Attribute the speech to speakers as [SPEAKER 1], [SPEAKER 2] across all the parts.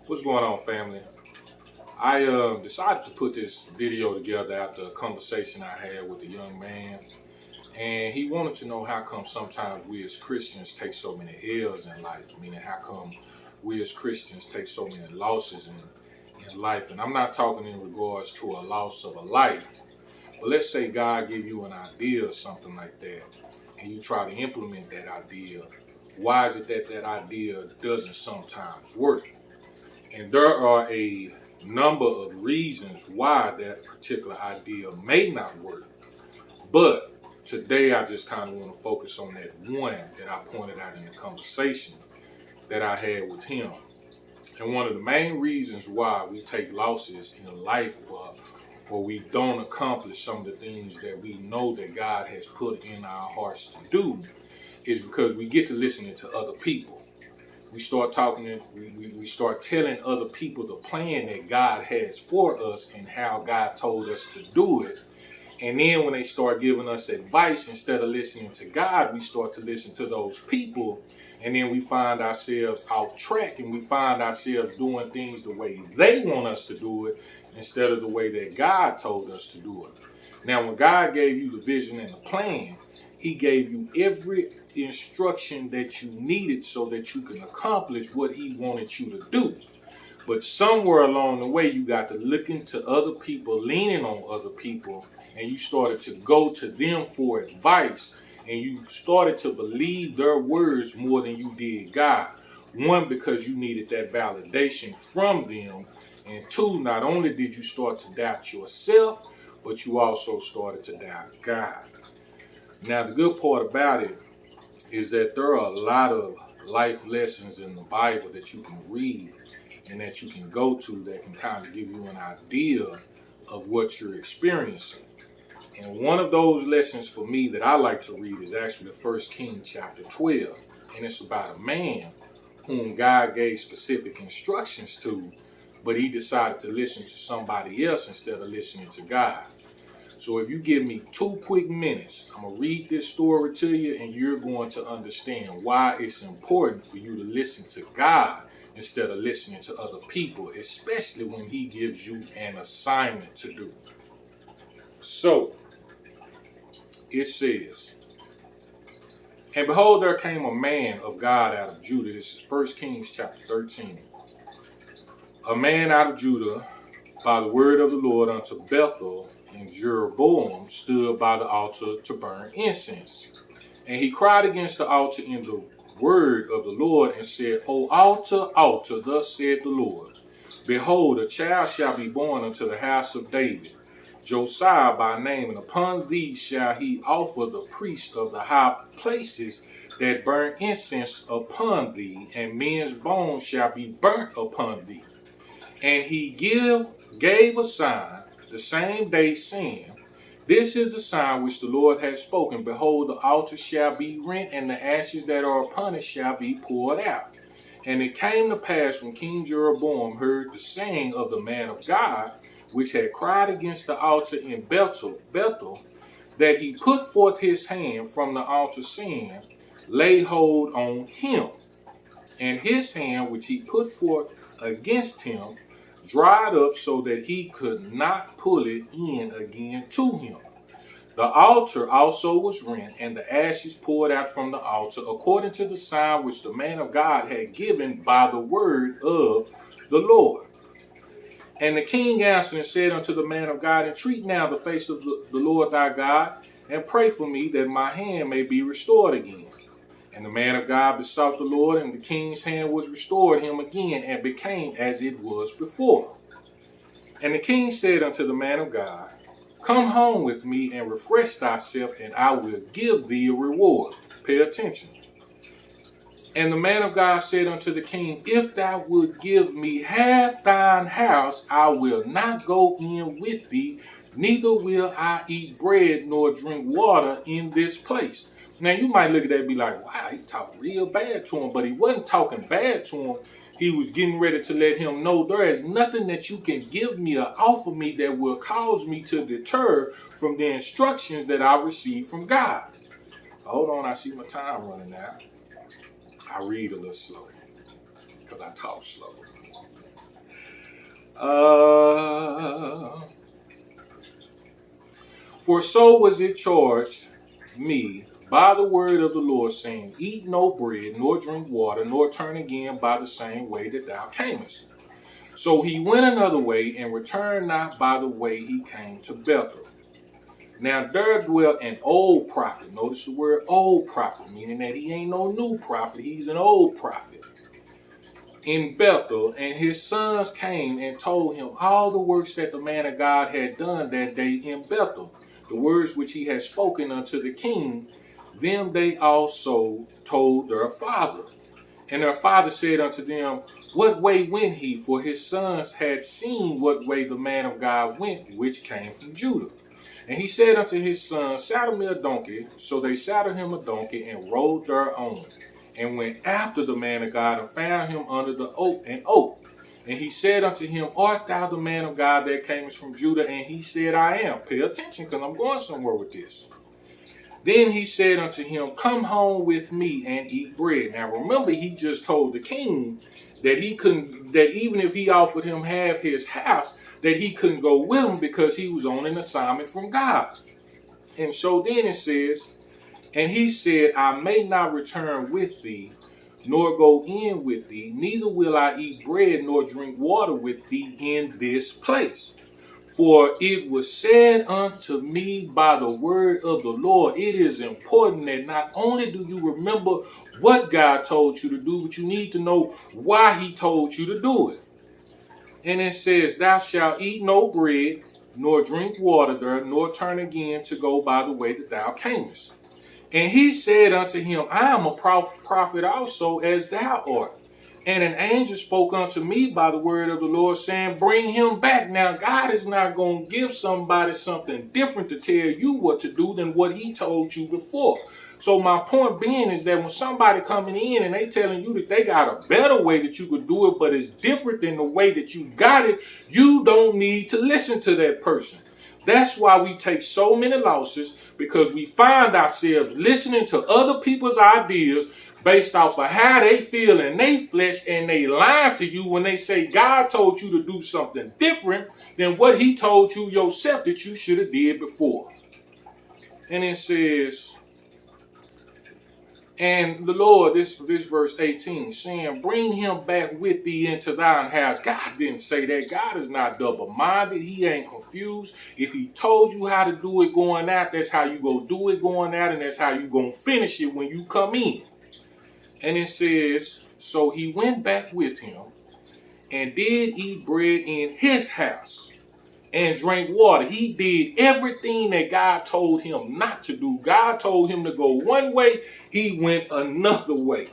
[SPEAKER 1] What's going on, family? I decided to put this video together after a conversation I had with a young man, and he wanted to know how come sometimes we as Christians take so many L's in life, meaning how come we as Christians take so many losses in life. And I'm not talking in regards to a loss of a life, but let's say God give you an idea or something like that, and you try to implement that idea. Why is it that that idea doesn't sometimes work? And there are a number of reasons why that particular idea may not work. But today I just kind of want to focus on that one that I pointed out in the conversation that I had with him. And one of the main reasons why we take losses in life or we don't accomplish some of the things that we know that God has put in our hearts to do is because we get to listening to other people. We start talking, we start telling other people the plan that God has for us and how God told us to do it. And then when they start giving us advice, instead of listening to God, we start to listen to those people. And then we find ourselves off track and we find ourselves doing things the way they want us to do it instead of the way that God told us to do it. Now, when God gave you the vision and the plan, He gave you every instruction that you needed so that you can accomplish what He wanted you to do. But somewhere along the way, you got to look into other people, leaning on other people, and you started to go to them for advice, and you started to believe their words more than you did God. One, because you needed that validation from them, and two, not only did you start to doubt yourself, but you also started to doubt God. Now, the good part about it is that there are a lot of life lessons in the Bible that you can read and that you can go to that can kind of give you an idea of what you're experiencing. And one of those lessons for me that I like to read is actually the 1 Kings chapter 12. And it's about a man whom God gave specific instructions to, but he decided to listen to somebody else instead of listening to God. So if you give me 2 quick minutes, I'm going to read this story to you and you're going to understand why it's important for you to listen to God instead of listening to other people, especially when He gives you an assignment to do. So it says, and behold, there came a man of God out of Judah. This is 1 Kings chapter 13. A man out of Judah by the word of the Lord unto Bethel, and Jeroboam stood by the altar to burn incense. And he cried against the altar in the word of the Lord and said, O altar, altar, thus saith the Lord, behold, a child shall be born unto the house of David, Josiah by name, and upon thee shall he offer the priest of the high places that burn incense upon thee, and men's bones shall be burnt upon thee. And he gave a sign the same day, saying, this is the sign which the Lord has spoken. Behold, the altar shall be rent, and the ashes that are upon it shall be poured out. And it came to pass when King Jeroboam heard the saying of the man of God, which had cried against the altar in Bethel, that he put forth his hand from the altar, saying, lay hold on him. And his hand, which he put forth against him, dried up so that he could not pull it in again to him. The altar also was rent, and the ashes poured out from the altar, according to the sign which the man of God had given by the word of the Lord. And the king answered and said unto the man of God, entreat now the face of the Lord thy God, and pray for me that my hand may be restored again. And the man of God besought the Lord, and the king's hand was restored him again, and became as it was before. And the king said unto the man of God, come home with me and refresh thyself, and I will give thee a reward. Pay attention. And the man of God said unto the king, if thou wilt give me half thine house, I will not go in with thee, neither will I eat bread nor drink water in this place. Now you might look at that and be like, wow, he talked real bad to him, but he wasn't talking bad to him. He was getting ready to let him know there is nothing that you can give me or offer me that will cause me to deter from the instructions that I received from God. Hold on, I see my time running out. I read a little slow because I talk slow. For so was it charged me by the word of the Lord, saying, Eat no bread, nor drink water, nor turn again by the same way that thou camest. So he went another way, and returned not by the way he came to Bethel. Now there dwelt an old prophet. Notice the word old prophet, meaning that he ain't no new prophet. He's an old prophet. In Bethel, and his sons came and told him all the works that the man of God had done that day in Bethel, the words which he had spoken unto the king. Them they also told their father. And their father said unto them, What way went he? For his sons had seen what way the man of God went, which came from Judah. And he said unto his sons, Saddle me a donkey. So they saddled him a donkey and rode their own, and went after the man of God, and found him under the oak. And he said unto him, Art thou the man of God that camest from Judah? And he said, I am. Pay attention, because I'm going somewhere with this. Then he said unto him, Come home with me and eat bread. Now remember, he just told the king that he couldn't, that even if he offered him half his house, that he couldn't go with him because he was on an assignment from God. And so then it says, And he said, I may not return with thee, nor go in with thee, neither will I eat bread nor drink water with thee in this place. For it was said unto me by the word of the Lord. It is important that not only do you remember what God told you to do, but you need to know why he told you to do it. And it says, Thou shalt eat no bread, nor drink water there, nor turn again to go by the way that thou camest. And he said unto him, I am a prophet also, as thou art. And an angel spoke unto me by the word of the Lord, saying, Bring him back. Now, God is not going to give somebody something different to tell you what to do than what he told you before. So my point being is that when somebody coming in and they telling you that they got a better way that you could do it, but it's different than the way that you got it, you don't need to listen to that person. That's why we take so many losses, because we find ourselves listening to other people's ideas based off of how they feel in their flesh, and they lie to you when they say God told you to do something different than what he told you yourself that you should have did before. And it says, and the Lord, this verse 18, saying, Bring him back with thee into thine house. God didn't say that. God is not double-minded. He ain't confused. If he told you how to do it going out, that's how you go do it going out, and that's how you going to finish it when you come in. And it says, So he went back with him and did eat bread in his house and drank water. He did everything that God told him not to do. God told him to go one way, he went another way.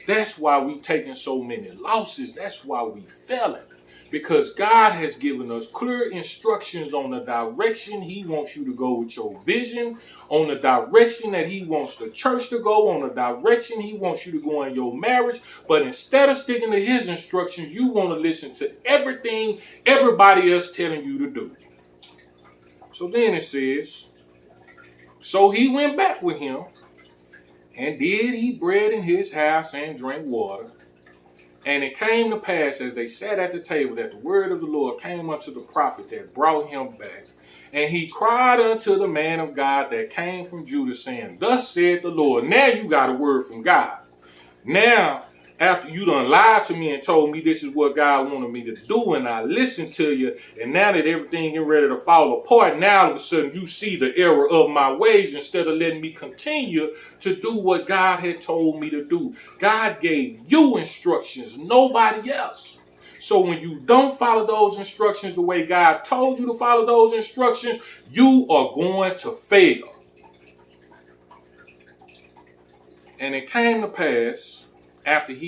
[SPEAKER 1] That's why we taking so many losses. That's why we failing. Because God has given us clear instructions on the direction he wants you to go with your vision, on the direction that he wants the church to go, on the direction he wants you to go in your marriage. But instead of sticking to his instructions, you want to listen to everything everybody else telling you to do. So then it says, So he went back with him and did eat bread in his house and drank water. And it came to pass, as they sat at the table, that the word of the Lord came unto the prophet that brought him back. And he cried unto the man of God that came from Judah, saying, Thus said the Lord. Now you got a word from God. Now, after you done lied to me and told me this is what God wanted me to do, and I listened to you, and now that everything is ready to fall apart, now all of a sudden you see the error of my ways instead of letting me continue to do what God had told me to do. God gave you instructions, nobody else. So when you don't follow those instructions the way God told you to follow those instructions, you are going to fail. And it came to pass after and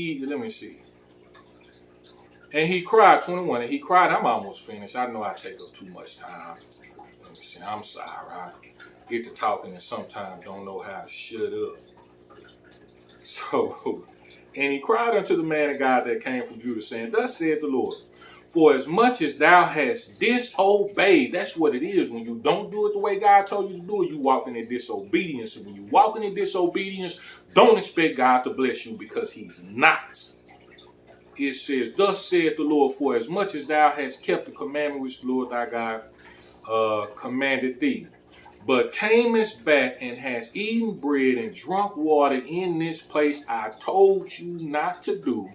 [SPEAKER 1] he cried, 21, and he cried, I'm almost finished. I know I take up too much time. Let me see, I'm sorry. I get to talking and sometimes don't know how to shut up. So, and he cried unto the man of God that came from Judah, saying, Thus saith the Lord, for as much as thou hast disobeyed, that's what it is. When you don't do it the way God told you to do it, you walk in disobedience. And when you walk in disobedience, don't expect God to bless you, because he's not. it says, thus saith the Lord, for as much as thou hast kept the commandment which the Lord thy God commanded thee, but camest back and hast eaten bread and drunk water in this place I told you not to do,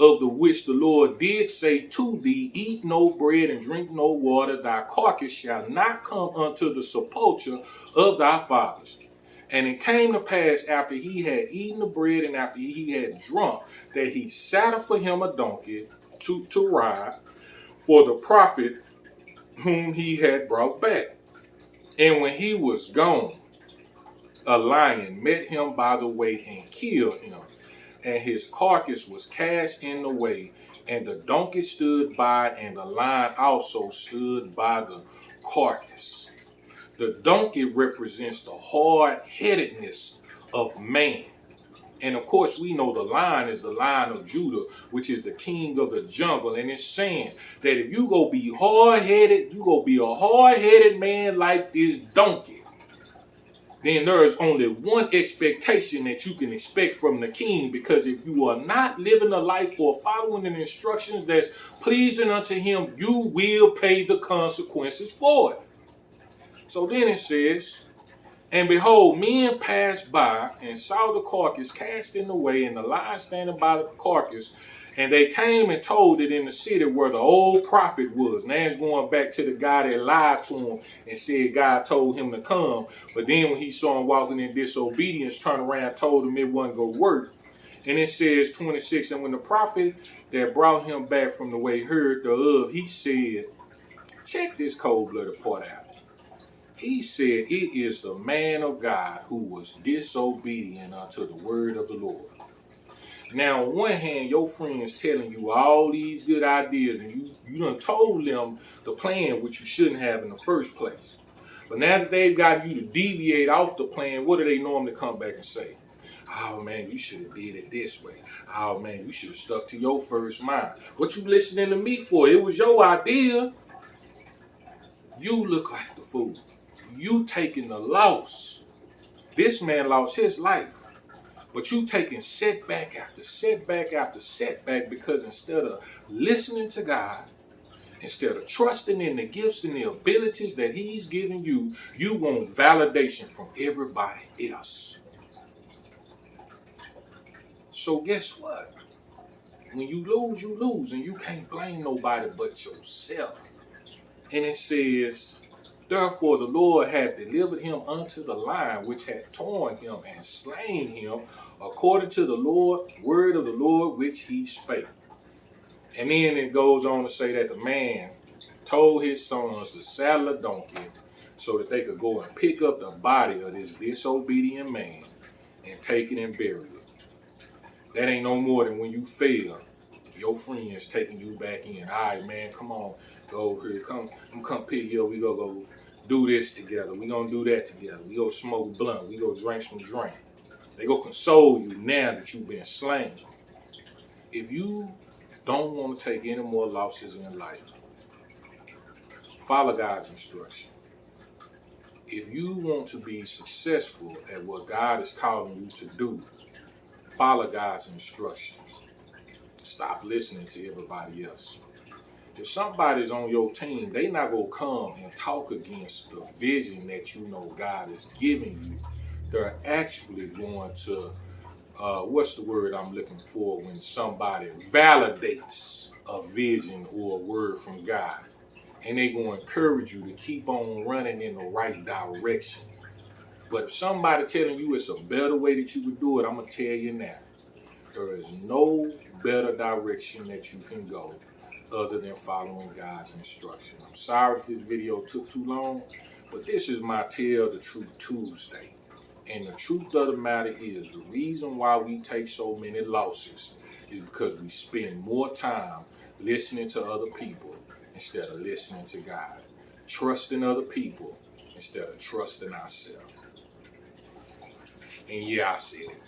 [SPEAKER 1] of the which the Lord did say to thee, eat no bread and drink no water, thy carcass shall not come unto the sepulchre of thy fathers. And it came to pass after he had eaten the bread and after he had drunk, that he saddled for him a donkey to ride for the prophet whom he had brought back. And when he was gone, a lion met him by the way and killed him, and his carcass was cast in the way, and the donkey stood by, and the lion also stood by the carcass. The donkey represents the hard-headedness of man. And of course, we know the lion is the Lion of Judah, which is the king of the jungle. And it's saying that if you go be hard-headed, you go be a hard-headed man like this donkey, then there is only one expectation that you can expect from the king, because if you are not living a life or following the instructions that's pleasing unto him, you will pay the consequences for it. So then it says, and behold, men passed by and saw the carcass cast in the way, and the lion standing by the carcass. And they came and told it in the city where the old prophet was. Now it's going back to the guy that lied to him and said God told him to come. But then when he saw him walking in disobedience, turned around, told him it wasn't going to work. And it says 26, and when the prophet that brought him back from the way heard thereof, he said, check this cold-blooded part out. He said, it is the man of God who was disobedient unto the word of the Lord. Now, on one hand, your friend is telling you all these good ideas, and you done told them the plan, which you shouldn't have in the first place. But now that they've got you to deviate off the plan, what do they normally come back and say? Oh, man, you should have did it this way. Oh, man, you should have stuck to your first mind. What you listening to me for? It was your idea. You look like the fool. You taking the loss. This man lost his life. But you taking setback after setback after setback, because instead of listening to God, instead of trusting in the gifts and the abilities that he's given you, you want validation from everybody else. So guess what? When you lose, and you can't blame nobody but yourself. And it says, therefore the Lord had delivered him unto the lion, which had torn him and slain him, according to the word of the Lord which he spake. And then it goes on to say that the man told his sons to saddle a donkey so that they could go and pick up the body of this disobedient man and take it and bury it. That ain't no more than when you fail, your friends taking you back in. All right, man, come on. Go over here. Come pick you up. We go do this together. We gonna do that together. We go smoke a blunt. We go drink some drink. They go console you now that you've been slain. If you don't want to take any more losses in life, follow God's instruction. If you want to be successful at what God is calling you to do, follow God's instructions. Stop listening to everybody else. If somebody's on your team, they not going to come and talk against the vision that you know God is giving you. They're actually going to, what's the word I'm looking for when somebody validates a vision or a word from God. And they're going to encourage you to keep on running in the right direction. But if somebody telling you it's a better way that you could do it, I'm going to tell you now. There is no better direction that you can go other than following God's instruction. I'm sorry if this video took too long, but this is my Tell the Truth Tuesday. And the truth of the matter is, the reason why we take so many losses is because we spend more time listening to other people instead of listening to God. Trusting other people instead of trusting ourselves. And yeah, I said it.